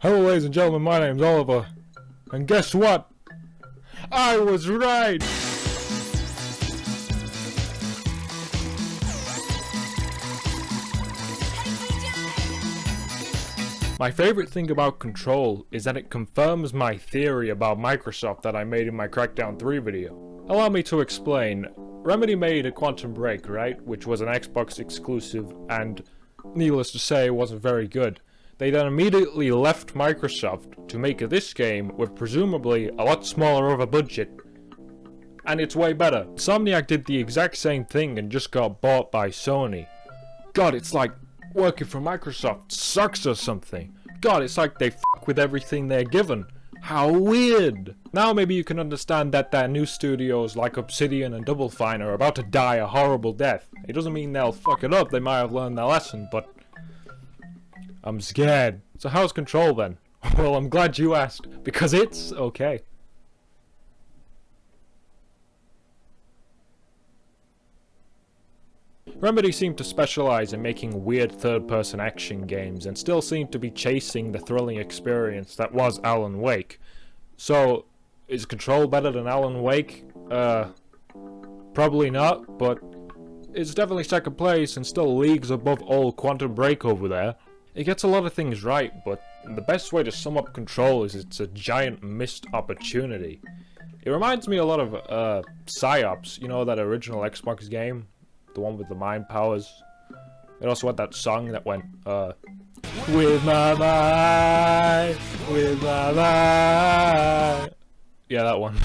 Hello ladies and gentlemen, my name's Oliver. And guess what? I was right! My favorite thing about Control is that it confirms my theory about Microsoft that I made in my Crackdown 3 video. Allow me to explain. Remedy made a Quantum Break, right? Which was an Xbox exclusive and, needless to say, wasn't very good. They then immediately left Microsoft to make this game with presumably a lot smaller of a budget. And it's way better. Insomniac did the exact same thing and just got bought by Sony. God, it's like working for Microsoft sucks or something. God, it's like they fuck with everything they're given. How weird! Now maybe you can understand that their new studios like Obsidian and Double Fine are about to die a horrible death. It doesn't mean they'll fuck it up, they might have learned their lesson, but I'm scared. So how's Control then? Well, I'm glad you asked, because it's okay. Remedy seemed to specialize in making weird third-person action games and still seemed to be chasing the thrilling experience that was Alan Wake. So, is Control better than Alan Wake? Probably not, but it's definitely second place and still leagues above old Quantum Break over there. It gets a lot of things right, but the best way to sum up Control is it's a giant missed opportunity. It reminds me a lot of Psyops, you know, that original Xbox game? The one with the mind powers. It also had that song that went, with my mind, with my mind. Yeah, that one.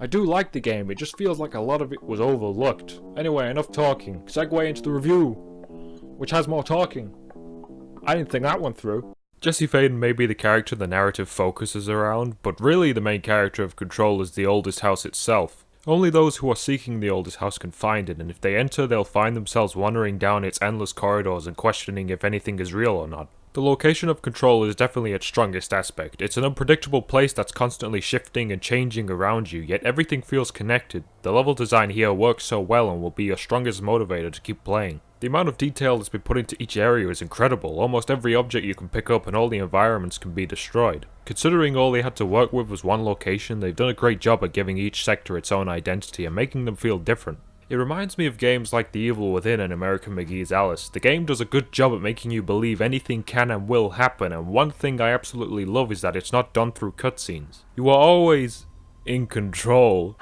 I do like the game, it just feels like a lot of it was overlooked. Anyway, enough talking. Segue into the review, which has more talking. I didn't think that one through. Jesse Faden may be the character the narrative focuses around, but really the main character of Control is the oldest house itself. Only those who are seeking the oldest house can find it, and if they enter, they'll find themselves wandering down its endless corridors and questioning if anything is real or not. The location of Control is definitely its strongest aspect. It's an unpredictable place that's constantly shifting and changing around you, yet everything feels connected. The level design here works so well and will be your strongest motivator to keep playing. The amount of detail that's been put into each area is incredible. Almost every object you can pick up and all the environments can be destroyed. Considering all they had to work with was one location, they've done a great job at giving each sector its own identity and making them feel different. It reminds me of games like The Evil Within and American McGee's Alice. The game does a good job at making you believe anything can and will happen, and one thing I absolutely love is that it's not done through cutscenes. You are always in control.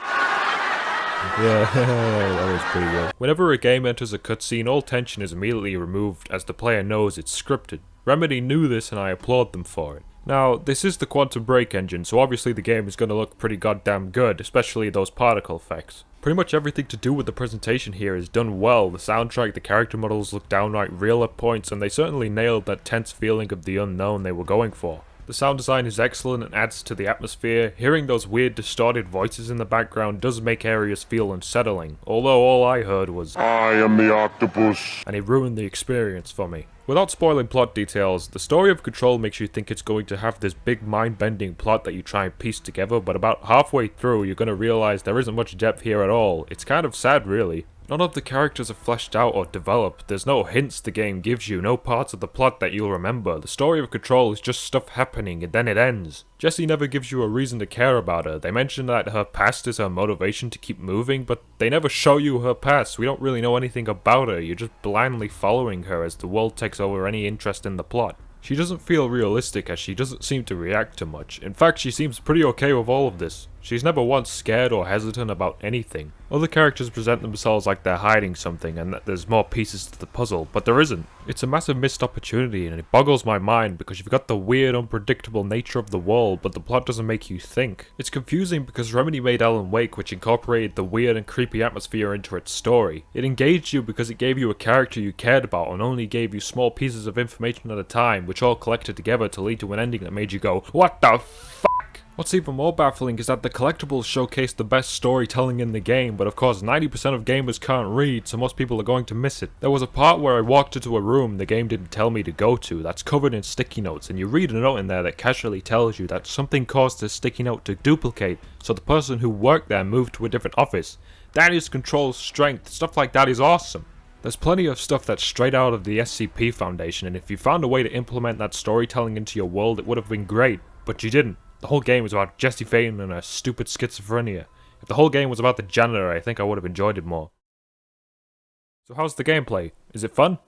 Yeah, that was pretty good. Whenever a game enters a cutscene, all tension is immediately removed as the player knows it's scripted. Remedy knew this and I applaud them for it. Now, this is the Quantum Break engine, so obviously the game is going to look pretty goddamn good, especially those particle effects. Pretty much everything to do with the presentation here is done well. The soundtrack, the character models look downright real at points, and they certainly nailed that tense feeling of the unknown they were going for. The sound design is excellent and adds to the atmosphere. Hearing those weird distorted voices in the background does make areas feel unsettling, although all I heard was, "I am the octopus," and it ruined the experience for me. Without spoiling plot details, the story of Control makes you think it's going to have this big mind-bending plot that you try and piece together, but about halfway through you're going to realize there isn't much depth here at all. It's kind of sad, really. None of the characters are fleshed out or developed. There's no hints the game gives you, no parts of the plot that you'll remember. The story of Control is just stuff happening and then it ends. Jessie never gives you a reason to care about her. They mention that her past is her motivation to keep moving, but they never show you her past. We don't really know anything about her. You're just blindly following her as the world takes over any interest in the plot. She doesn't feel realistic as she doesn't seem to react to much. In fact, she seems pretty okay with all of this. She's never once scared or hesitant about anything. Other characters present themselves like they're hiding something and that there's more pieces to the puzzle, but there isn't. It's a massive missed opportunity and it boggles my mind because you've got the weird, unpredictable nature of the world, but the plot doesn't make you think. It's confusing because Remedy made Alan Wake, which incorporated the weird and creepy atmosphere into its story. It engaged you because it gave you a character you cared about and only gave you small pieces of information at a time, which all collected together to lead to an ending that made you go, "What the fuck?" What's even more baffling is that the collectibles showcase the best storytelling in the game, but of course 90% of gamers can't read, so most people are going to miss it. There was a part where I walked into a room the game didn't tell me to go to, that's covered in sticky notes, and you read a note in there that casually tells you that something caused this sticky note to duplicate, so the person who worked there moved to a different office. That is Control's strength. Stuff like that is awesome. There's plenty of stuff that's straight out of the SCP Foundation, and if you found a way to implement that storytelling into your world, it would have been great, but you didn't. The whole game was about Jesse Faden and her stupid schizophrenia. If the whole game was about the janitor, I think I would have enjoyed it more. So how's the gameplay? Is it fun?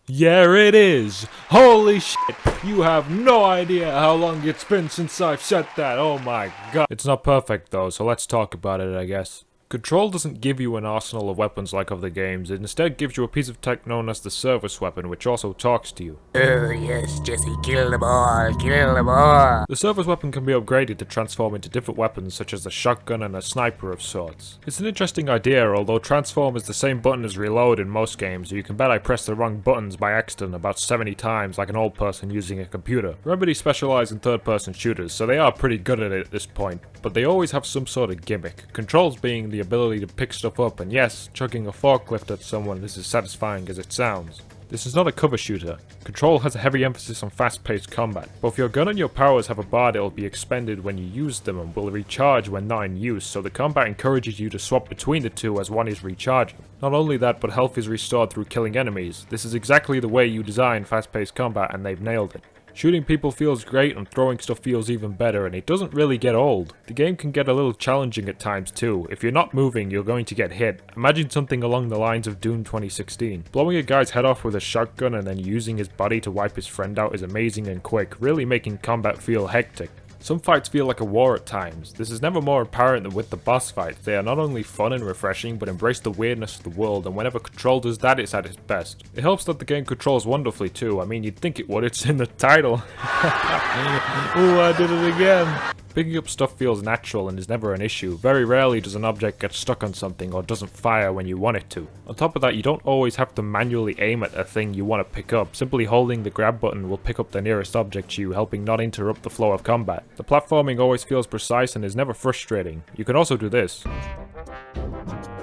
Yeah, it is! Holy shit! You have no idea how long it's been since I've said that, oh my god. It's not perfect though, so let's talk about it, I guess. Control doesn't give you an arsenal of weapons like other games, it instead gives you a piece of tech known as the service weapon, which also talks to you. Oh yes, Jesse, kill them all, kill them all! The service weapon can be upgraded to transform into different weapons such as a shotgun and a sniper of sorts. It's an interesting idea, although transform is the same button as reload in most games, so you can bet I pressed the wrong buttons by accident about 70 times like an old person using a computer. Remedy specialise in third-person shooters, so they are pretty good at it at this point, but they always have some sort of gimmick. Controls being the ability to pick stuff up, and yes, chucking a forklift at someone is as satisfying as it sounds. This is not a cover shooter. Control has a heavy emphasis on fast-paced combat. Both your gun and your powers have a bar that will be expended when you use them and will recharge when not in use, so the combat encourages you to swap between the two as one is recharging. Not only that, but health is restored through killing enemies. This is exactly the way you design fast-paced combat, and they've nailed it. Shooting people feels great and throwing stuff feels even better, and it doesn't really get old. The game can get a little challenging at times too. If you're not moving, you're going to get hit. Imagine something along the lines of Doom 2016. Blowing a guy's head off with a shotgun and then using his body to wipe his friend out is amazing and quick, really making combat feel hectic. Some fights feel like a war at times. This is never more apparent than with the boss fights. They are not only fun and refreshing, but embrace the weirdness of the world, and whenever Control does that, it's at its best. It helps that the game controls wonderfully too. I mean, you'd think it would, it's in the title. Ooh, I did it again. Picking up stuff feels natural and is never an issue. Very rarely does an object get stuck on something or doesn't fire when you want it to. On top of that, you don't always have to manually aim at a thing you want to pick up. Simply holding the grab button will pick up the nearest object to you, helping not interrupt the flow of combat. The platforming always feels precise and is never frustrating. You can also do this.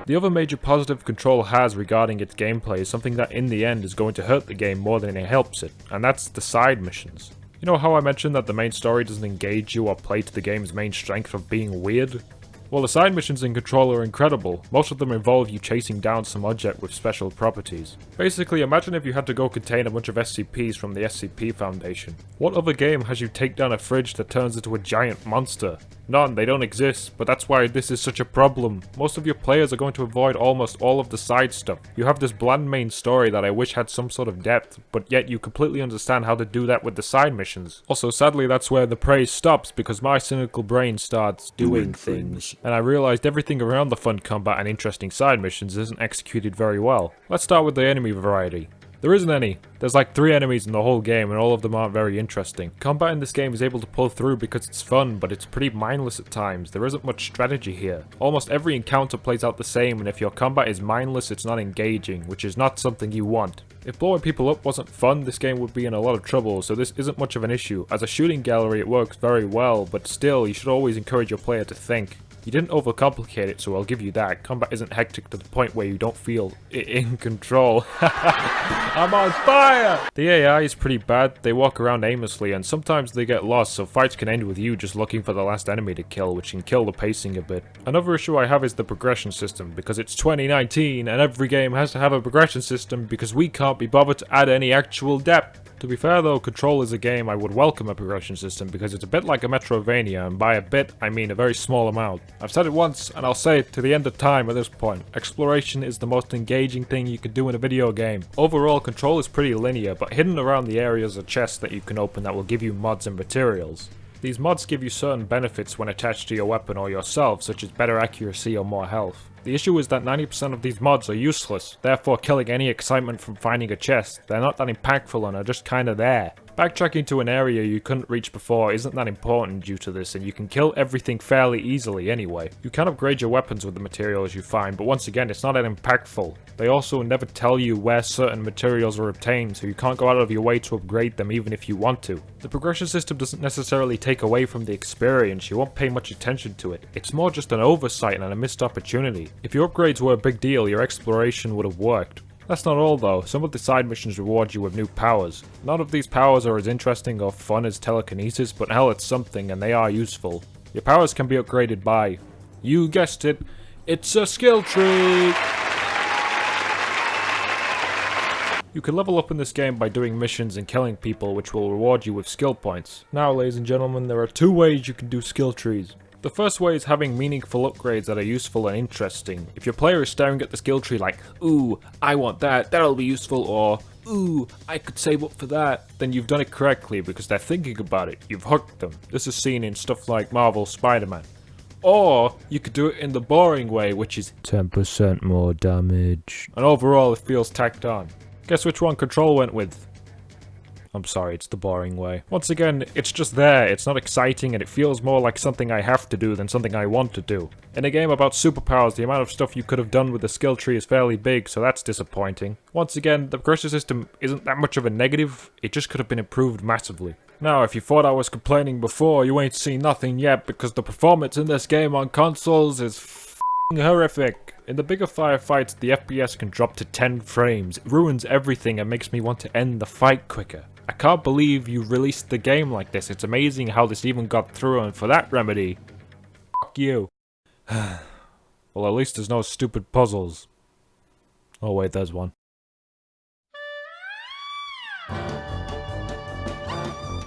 The other major positive Control has regarding its gameplay is something that in the end is going to hurt the game more than it helps it, and that's the side missions. You know how I mentioned that the main story doesn't engage you or play to the game's main strength of being weird? Well, the side missions in Control are incredible. Most of them involve you chasing down some object with special properties. Basically, imagine if you had to go contain a bunch of SCPs from the SCP Foundation. What other game has you take down a fridge that turns into a giant monster? None, they don't exist, but that's why this is such a problem. Most of your players are going to avoid almost all of the side stuff. You have this bland main story that I wish had some sort of depth, but yet you completely understand how to do that with the side missions. Also, sadly, that's where the praise stops, because my cynical brain starts doing things. And I realized everything around the fun combat and interesting side missions isn't executed very well. Let's start with the enemy variety. There isn't any. There's like 3 enemies in the whole game and all of them aren't very interesting. Combat in this game is able to pull through because it's fun, but it's pretty mindless at times. There isn't much strategy here. Almost every encounter plays out the same, and if your combat is mindless, it's not engaging, which is not something you want. If blowing people up wasn't fun, this game would be in a lot of trouble, so this isn't much of an issue. As a shooting gallery, it works very well, but still, you should always encourage your player to think. You didn't overcomplicate it, so I'll give you that. Combat isn't hectic to the point where you don't feel in control. I'm on fire! The AI is pretty bad. They walk around aimlessly, and sometimes they get lost, so fights can end with you just looking for the last enemy to kill, which can kill the pacing a bit. Another issue I have is the progression system, because it's 2019, and every game has to have a progression system because we can't be bothered to add any actual depth. To be fair though, Control is a game I would welcome a progression system because it's a bit like a Metrovania, and by a bit, I mean a very small amount. I've said it once, and I'll say it to the end of time at this point. Exploration is the most engaging thing you can do in a video game. Overall, Control is pretty linear, but hidden around the areas are chests that you can open that will give you mods and materials. These mods give you certain benefits when attached to your weapon or yourself, such as better accuracy or more health. The issue is that 90% of these mods are useless, therefore killing any excitement from finding a chest. They're not that impactful and are just kinda there. Backtracking to an area you couldn't reach before isn't that important due to this, and you can kill everything fairly easily anyway. You can upgrade your weapons with the materials you find, but once again, it's not that impactful. They also never tell you where certain materials are obtained, so you can't go out of your way to upgrade them even if you want to. The progression system doesn't necessarily take away from the experience, you won't pay much attention to it. It's more just an oversight and a missed opportunity. If your upgrades were a big deal, your exploration would have worked. That's not all though, some of the side missions reward you with new powers. None of these powers are as interesting or fun as telekinesis, but hell, it's something and they are useful. Your powers can be upgraded by, you guessed it, it's a skill tree! You can level up in this game by doing missions and killing people, which will reward you with skill points. Now, ladies and gentlemen, there are two ways you can do skill trees. The first way is having meaningful upgrades that are useful and interesting. If your player is staring at the skill tree like, ooh, I want that, that'll be useful, or ooh, I could save up for that, then you've done it correctly because they're thinking about it. You've hooked them. This is seen in stuff like Marvel's Spider-Man. Or you could do it in the boring way, which is 10% more damage. And overall, it feels tacked on. Guess which one Control went with? I'm sorry, it's the boring way. Once again, it's just there, it's not exciting, and it feels more like something I have to do than something I want to do. In a game about superpowers, the amount of stuff you could have done with the skill tree is fairly big, so that's disappointing. Once again, the progression system isn't that much of a negative, it just could have been improved massively. Now, if you thought I was complaining before, you ain't seen nothing yet, because the performance in this game on consoles is f***ing horrific. In the bigger firefights, the FPS can drop to 10 frames. It ruins everything and makes me want to end the fight quicker. I can't believe you released the game like this. It's amazing how this even got through, and for that remedy, fuck you. Well, at least there's no stupid puzzles. Oh wait, there's one.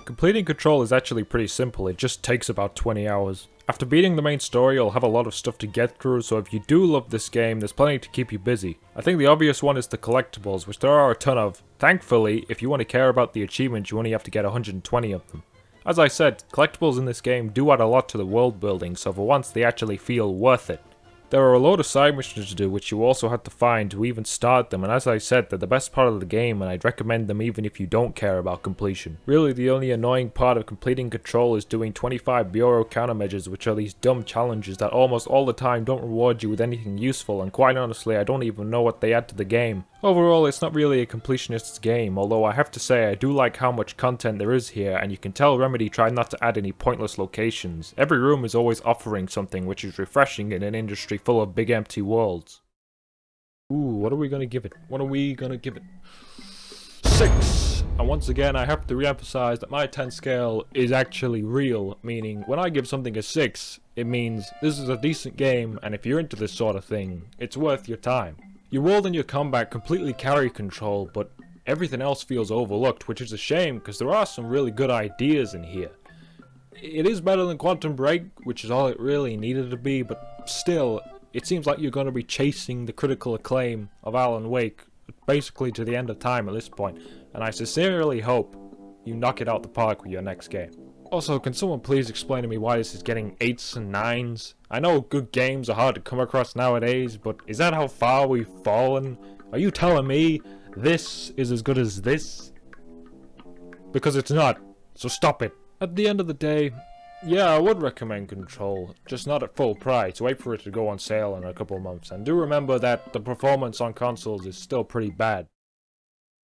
Completing Control is actually pretty simple, it just takes about 20 hours. After beating the main story, you'll have a lot of stuff to get through, so if you do love this game, there's plenty to keep you busy. I think the obvious one is the collectibles, which there are a ton of. Thankfully, if you want to care about the achievements, you only have to get 120 of them. As I said, collectibles in this game do add a lot to the world building, so for once they actually feel worth it. There are a load of side missions to do, which you also have to find to even start them, and as I said, they're the best part of the game, and I'd recommend them even if you don't care about completion. Really, the only annoying part of completing Control is doing 25 euro countermeasures, which are these dumb challenges that almost all the time don't reward you with anything useful, and quite honestly, I don't even know what they add to the game. Overall, it's not really a completionist's game, although I have to say I do like how much content there is here, and you can tell Remedy tried not to add any pointless locations. Every room is always offering something, which is refreshing in an industry full of big empty worlds. Ooh, what are we gonna give it? What are we gonna give it? 6! And once again, I have to re-emphasize that my 10 scale is actually real, meaning when I give something a 6, it means this is a decent game, and if you're into this sort of thing, it's worth your time. Your world and your combat completely carry Control, but everything else feels overlooked, which is a shame because there are some really good ideas in here. It is better than Quantum Break, which is all it really needed to be, but still, it seems like you're going to be chasing the critical acclaim of Alan Wake basically to the end of time at this point, and I sincerely hope you knock it out the park with your next game. Also, can someone please explain to me why this is getting 8s and 9s? I know good games are hard to come across nowadays, but is that how far we've fallen? Are you telling me this is as good as this? Because it's not, so stop it. At the end of the day, yeah, I would recommend Control, just not at full price. Wait for it to go on sale in a couple of months, and do remember that the performance on consoles is still pretty bad.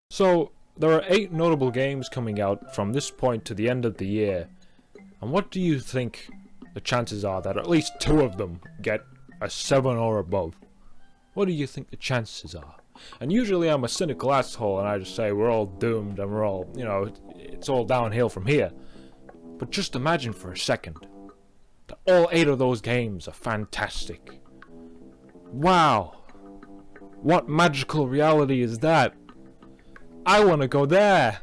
So, there are 8 notable games coming out from this point to the end of the year, and what do you think the chances are that at least 2 of them get a 7 or above? What do you think the chances are? And usually I'm a cynical asshole and I just say we're all doomed and we're all, it's all downhill from here. But just imagine for a second that all 8 of those games are fantastic. Wow! What magical reality is that? I want to go there!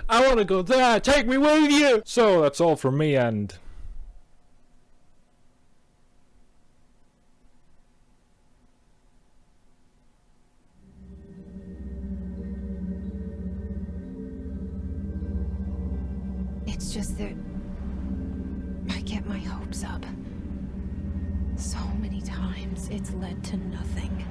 I want to go there! Take me with you! So that's all from me, and it's just that I get my hopes up. So many times it's led to nothing.